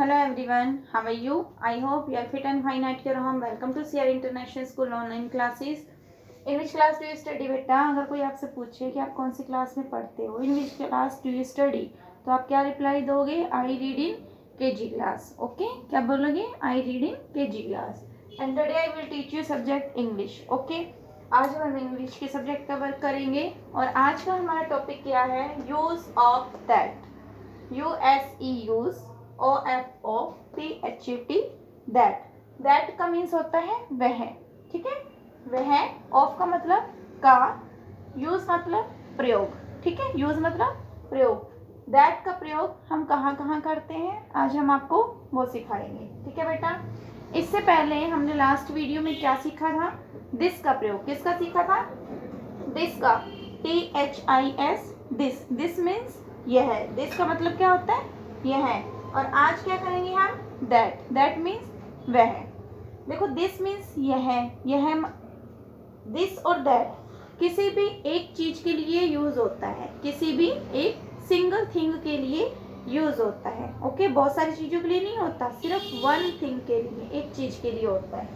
Hello everyone, how are you? I hope you are fit and fine at your home. Welcome to CR International School online classes. In which class do you study बेटा? अगर कोई आपसे पूछे कि आप कौन सी class में पढ़ते हो, in which class do you study, तो आप क्या रिप्लाई दोगे? I read in KG class. Okay, क्या बोलोगे? I read in KG class. And today I will teach you subject English. Okay, आज हम इंग्लिश के सब्जेक्ट का वर्क करेंगे और आज का हमारा टॉपिक क्या है? Use of that. USE use, OFOPHET that. That का मीन्स होता है वह, ठीक है, वह. ऑफ का मतलब का, यूज मतलब प्रयोग, ठीक है, यूज मतलब प्रयोग. दैट का प्रयोग हम कहाँ कहाँ करते हैं, आज हम आपको वो सिखाएंगे, ठीक है बेटा. इससे पहले हमने लास्ट वीडियो में क्या सीखा था? दिस का प्रयोग. किसका सीखा था? दिस का. THIS, this. दिस मीन्स यह. दिस का मतलब क्या होता है? यह. और आज क्या करेंगे हम? दैट. दैट मीन्स वह. देखो, दिस मीन्स यह. दिस और दैट किसी भी एक चीज के लिए यूज होता है, किसी भी एक सिंगल थिंग के लिए यूज होता है. ओके, बहुत सारी चीजों के लिए नहीं होता, सिर्फ वन थिंग के लिए, एक चीज के लिए होता है.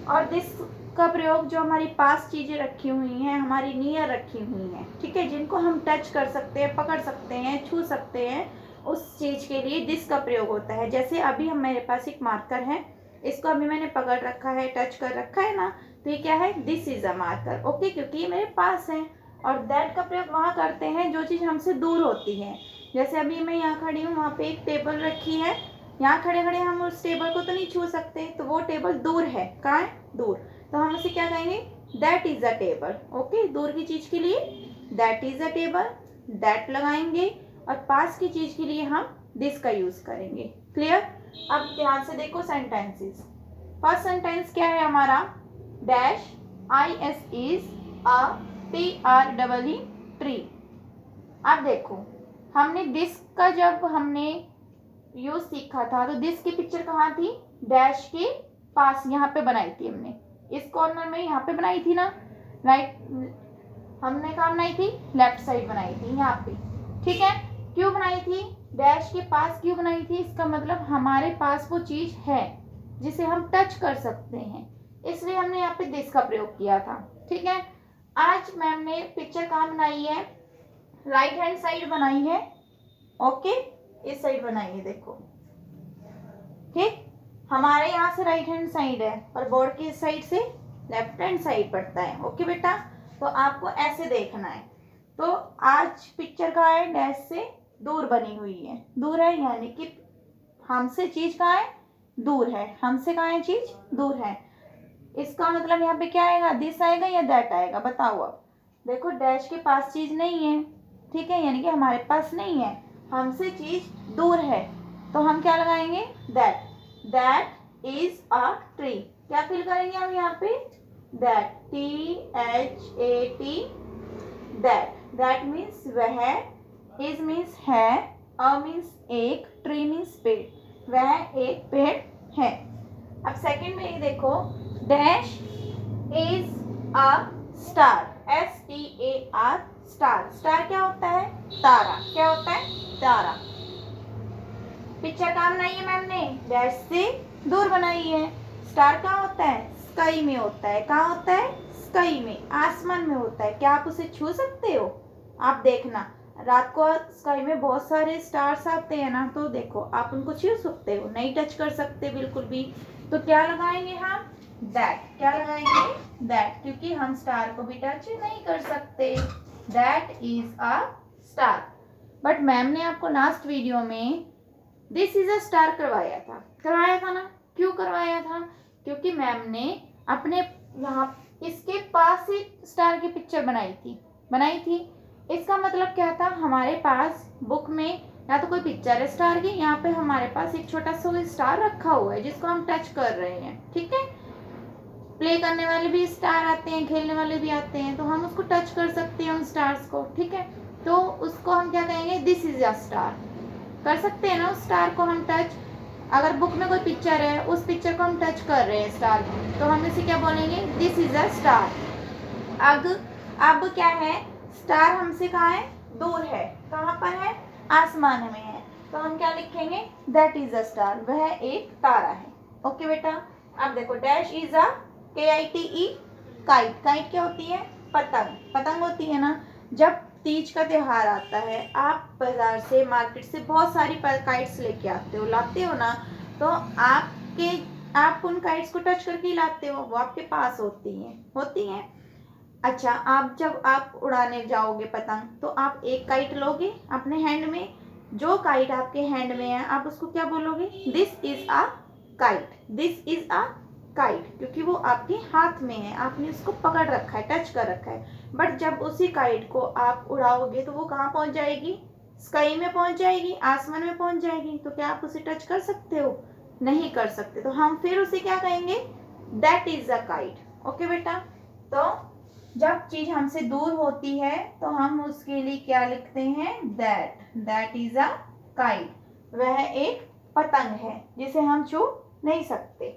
और दिस का प्रयोग जो हमारी पास चीजें रखी हुई हैं, हमारी नियर रखी हुई हैं, ठीक है, जिनको हम टच कर सकते हैं, पकड़ सकते हैं, छू सकते हैं, उस चीज के लिए दिस का प्रयोग होता है. जैसे अभी मेरे पास एक मार्कर है, इसको अभी मैंने पकड़ रखा है, टच कर रखा है ना, तो ये क्या है? This is a marker. Okay, क्योंकि ये मेरे पास है. और दैट का प्रयोग वहाँ करते हैं जो चीज़ हमसे दूर होती है. जैसे अभी मैं यहाँ खड़ी हूँ, वहाँ पे एक टेबल रखी है, यहाँ खड़े खड़े हम उस टेबल को तो नहीं छू सकते, तो वो टेबल दूर है. कहाँ है? दूर. तो हम उसे क्या कहेंगे? That is a table. Okay, दूर की चीज़ के लिए that is a table, that लगाएंगे. और पास की चीज़ के लिए हम दिस का यूज करेंगे. क्लियर? अब ध्यान से देखो सेंटेंसेस. फर्स्ट सेंटेंस क्या है हमारा? Dash IS is a TREE, tree. अब देखो, हमने दिस का जब हमने यूज सीखा था, तो दिस की पिक्चर कहाँ थी? डैश के पास, यहाँ पे बनाई थी हमने, इस कॉर्नर में यहाँ पे बनाई थी ना. राइट, हमने कहाँ बनाई थी? लेफ्ट साइड बनाई थी, यहाँ पे. ठीक है, क्यों बनाई थी? डैश के पास क्यों बनाई थी? इसका मतलब हमारे पास वो चीज है जिसे हम टच कर सकते हैं, इसलिए हमने यहाँ पे दिस का प्रयोग किया था. ठीक है, आज मैम ने पिक्चर कहाँ बनाई है? राइट हैंड साइड बनाई है. ओके, इस साइड बनाई है, देखो. ठीक, हमारे यहाँ से राइट हैंड साइड है और बोर्ड की साइड से लेफ्ट हैंड साइड पड़ता है. ओके बेटा, तो आपको ऐसे देखना है. तो आज पिक्चर कहाँ है? डैश से दूर बनी हुई है. दूर है यानी कि हमसे चीज कहाँ है? दूर है. हमसे कहाँ है चीज? दूर है. इसका मतलब यहाँ पे क्या आएगा? दिस आएगा या दैट आएगा? बताओ. अब देखो, डैश के पास चीज नहीं है, ठीक है, यानी कि हमारे पास नहीं है, हमसे चीज दूर है, तो हम क्या लगाएंगे? That. That is a tree. क्या फिल करेंगे हम यहाँ पे? That. THAT, that. That means वह, इज मीन्स है, अ मीन्स एक, ट्री मीन्स पेड़. वह एक पेड़ है. अब सेकंड में ये देखो, dash is a star. STAR, star. Star क्या होता है? तारा. क्या होता है? तारा. पिक्चर कहाँ बनाई है मैम ने? डैश से दूर बनाई है. स्टार कहाँ होता है? स्काई में होता है. कहाँ होता है? स्काई में, आसमान में होता है. क्या आप उसे छू सकते हो? आप देखना, रात को स्काई में बहुत सारे स्टार्स आते हैं ना, तो देखो आप उनको छू सकते हो? नहीं टच कर सकते बिल्कुल भी. तो क्या लगाएंगे हम? दैट. क्या लगाएंगे? दैट, क्योंकि हम स्टार को भी टच नहीं कर सकते. That is a star. But ma'am ने आपको लास्ट वीडियो में दिस इज अ स्टार करवाया था ना. क्यों करवाया था? क्योंकि मैम ने अपने यहाँ इसके पास ही स्टार की पिक्चर बनाई थी. इसका मतलब क्या था? हमारे पास बुक में या तो कोई पिक्चर है स्टार की, यहाँ पे हमारे पास एक छोटा सा स्टार रखा हुआ है जिसको हम टच कर रहे हैं. ठीक है, प्ले करने वाले भी स्टार आते हैं, खेलने वाले भी आते हैं, तो हम उसको टच कर सकते हैं उन स्टार्स को. ठीक है, तो उसको हम क्या कहेंगे? This is a star. कर सकते हैं ना उस स्टार को हम टच. अगर बुक में कोई पिक्चर है, उस पिक्चर को हम टच कर रहे हैं स्टार को, तो हम इसे क्या बोलेंगे? This is a star. अब क्या है? स्टार हमसे कहाँ है? दूर है. कहाँ पर है? आसमान में है. तो हम क्या लिखेंगे, दैट इज अ स्टार, वह एक तारा है। ओके बेटा, अब देखो dash is a KITE, kite. Kite क्या होती है, पतंग। पतंग होती है ना। जब तीज का त्योहार आता है, आप बाजार से, मार्केट से बहुत सारी काइट्स लेके आते हो, लाते हो ना, तो आप उन काइट्स को टच करके ही लाते हो, वो आपके पास होती हैं। अच्छा, आप जब आप उड़ाने जाओगे पतंग, तो आप एक काइट लोगे अपने हैंड में, जो काइट आपके हैंड में है आप उसको क्या बोलोगे, this is a kite, this is a kite, क्योंकि वो आपके हाथ में है, आपने उसको पकड़ रखा है, टच कर रखा है। बट जब उसी काइट को आप उड़ाओगे तो वो कहाँ पहुंच जाएगी, स्काई में पहुंच जाएगी, आसमान में पहुंच जाएगी। तो क्या आप उसे टच कर सकते हो, नहीं कर सकते। तो हम फिर उसे क्या कहेंगे, that is a kite. Okay बेटा, तो जब चीज हमसे दूर होती है तो हम उसके लिए क्या लिखते हैं, दैट इज अ काइट, वह एक पतंग है जिसे हम छू नहीं सकते।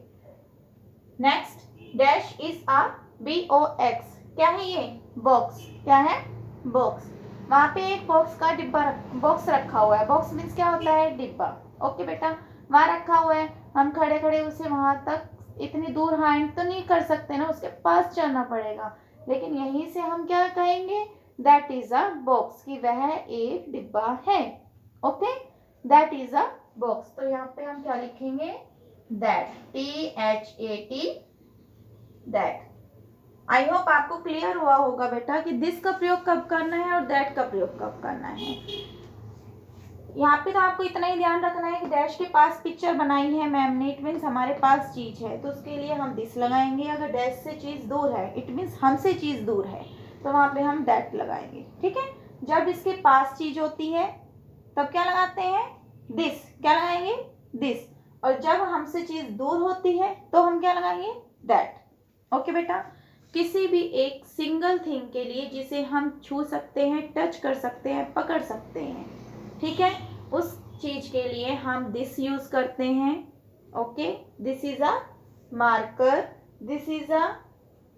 Next, dash is a BOX, क्या है ये, बॉक्स। क्या है, बॉक्स। वहां पे एक बॉक्स का डिब्बा बॉक्स रखा हुआ है। बॉक्स मीन्स क्या होता है, डिब्बा। ओके बेटा, वहां रखा हुआ है, हम खड़े खड़े उसे वहां तक इतनी दूर हैंड तो नहीं कर सकते ना, उसके पास चलना पड़ेगा। लेकिन यहीं से हम क्या कहेंगे, दैट इज अ बॉक्स, कि वह एक डिब्बा है। Okay, that is a box. तो यहाँ पे हम क्या लिखेंगे, that, THAT, that. I hope आपको क्लियर हुआ होगा बेटा कि दिस का प्रयोग कब करना है और दैट का प्रयोग कब करना है। यहाँ पे तो आपको इतना ही ध्यान रखना है कि डैश के पास पिक्चर बनाई है मैम ने, इट मीन्स हमारे पास चीज है, तो उसके लिए हम दिस लगाएंगे। अगर डैश से चीज दूर है, इट मीन्स हमसे चीज दूर है, तो वहां पे हम दैट लगाएंगे। ठीक है, जब इसके पास चीज होती है तब क्या लगाते हैं, दिस। क्या लगाएंगे, दिस। और जब हमसे चीज दूर होती है तो हम क्या लगाएंगे, दैट। ओके बेटा, किसी भी एक सिंगल थिंग के लिए जिसे हम छू सकते हैं, टच कर सकते हैं, पकड़ सकते हैं, ठीक है, उस चीज के लिए हम दिस यूज करते हैं। Okay, this is a marker, this is a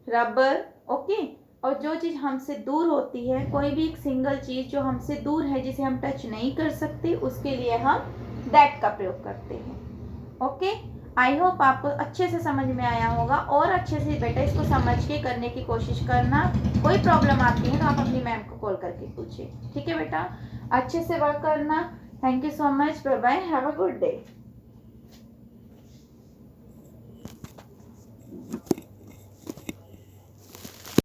rubber. Okay, और जो चीज हमसे दूर होती है, कोई भी एक सिंगल चीज जो हमसे दूर है, जिसे हम टच नहीं कर सकते, उसके लिए हम दैट का प्रयोग करते हैं। ओके, आई होप आपको अच्छे से समझ में आया होगा, और अच्छे से बेटा इसको समझ के करने की कोशिश करना। कोई प्रॉब्लम आती है तो आप अपनी मैम को कॉल करके पूछिए। ठीक है बेटा, अच्छे से वर्क करना। Thank you so much, bye bye, have a good day.